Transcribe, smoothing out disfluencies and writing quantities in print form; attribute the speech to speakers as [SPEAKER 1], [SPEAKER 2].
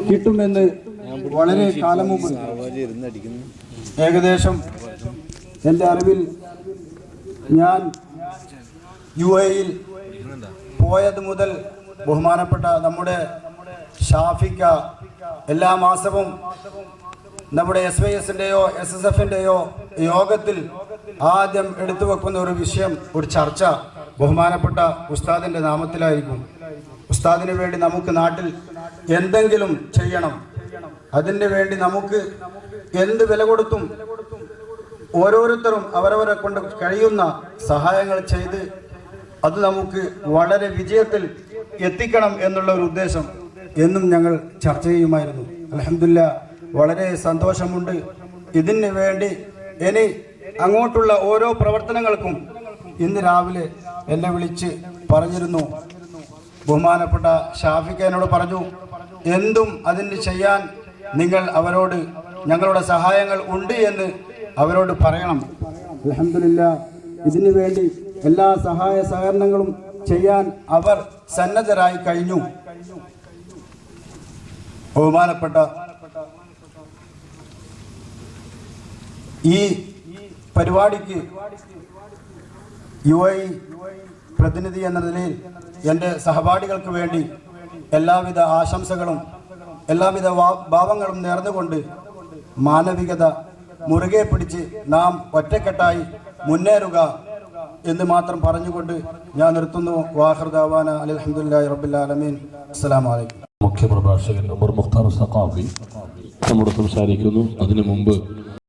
[SPEAKER 1] കിട്ടുമെന്ന് വളരെ കാലം മുമ്പ് ഏകദേശം എൻ്റെ അറിവിൽ ഞാൻ UAE-യിൽ പോയത് മുതൽ ബഹുമാനപ്പെട്ട നമ്മുടെ ഷാഫിക്ക എല്ലാ മാസവും നമ്മുടെ SYS-ൻ്റെയോ SSF-ൻ്റെയോ യോഗത്തിൽ ആദ്യം എടുത്തു വെക്കുന്ന ഒരു വിഷയം, ഒരു ചർച്ച ബഹുമാനപ്പെട്ട ഉസ്താദിൻ്റെ നാമത്തിലായിരിക്കും. ഉസ്താദിന് വേണ്ടി നമുക്ക് നാട്ടിൽ എന്തെങ്കിലും ചെയ്യണം, അതിന് വേണ്ടി നമുക്ക് എന്ത് വില കൊടുത്തും ഓരോരുത്തരും അവരവരെ കൊണ്ട് കഴിയുന്ന സഹായങ്ങൾ ചെയ്ത് അത് നമുക്ക് വളരെ വിജയത്തിൽ എത്തിക്കണം എന്നുള്ള ഒരു ഉദ്ദേശം എന്നും ഞങ്ങൾ ചർച്ച ചെയ്യുമായിരുന്നു. അൽഹംദുലില്ലാഹ് വളരെ സന്തോഷമുണ്ട്. ഇതിന് വേണ്ടി ഇനി അങ്ങോട്ടുള്ള ഓരോ പ്രവർത്തനങ്ങൾക്കും ഇന്ന് രാവിലെ എന്നെ വിളിച്ച് പറഞ്ഞിരുന്നു. ബഹുമാനപ്പെട്ട ഷാഫിക്ക എന്നോട് പറഞ്ഞു, എന്തും അതിന് ചെയ്യാൻ നിങ്ങൾ അവരോട് ഞങ്ങളുടെ സഹായങ്ങൾ ഉണ്ട് എന്ന് അവരോട് പറയണം. അൽഹംദുലില്ലാഹ് ഇതിനു വേണ്ടി എല്ലാ സഹായ സഹകരണങ്ങളും ചെയ്യാൻ അവർ സന്നദ്ധരായി കഴിഞ്ഞു. ബഹുമാനപ്പെട്ട ഈ പരിപാടിക്ക് UAE പ്രതിനിധി എന്ന നിലയിൽ എൻ്റെ സഹപാഠികൾക്ക് വേണ്ടി എല്ലാവിധ ആശംസകളും എല്ലാവിധ ഭാവങ്ങളും നേർന്നുകൊണ്ട് മാനവികത മുറുകെ പിടിച്ച് നാം ഒറ്റക്കെട്ടായി മുന്നേറുക എന്ന് മാത്രം പറഞ്ഞുകൊണ്ട് ഞാൻ നിർത്തുന്നു. വാഖിർ ദഅവാന അൽഹംദുലില്ലാഹി റബ്ബിൽ ആലമീൻ. അസ്സലാമു അലൈക്കും.
[SPEAKER 2] മുഖ്യ പ്രഭാഷകൻ ഉമർ മുഖ്താർ സഖാഫി നമ്മോട് സംസാരിക്കുന്നു. അതിനു മുമ്പ്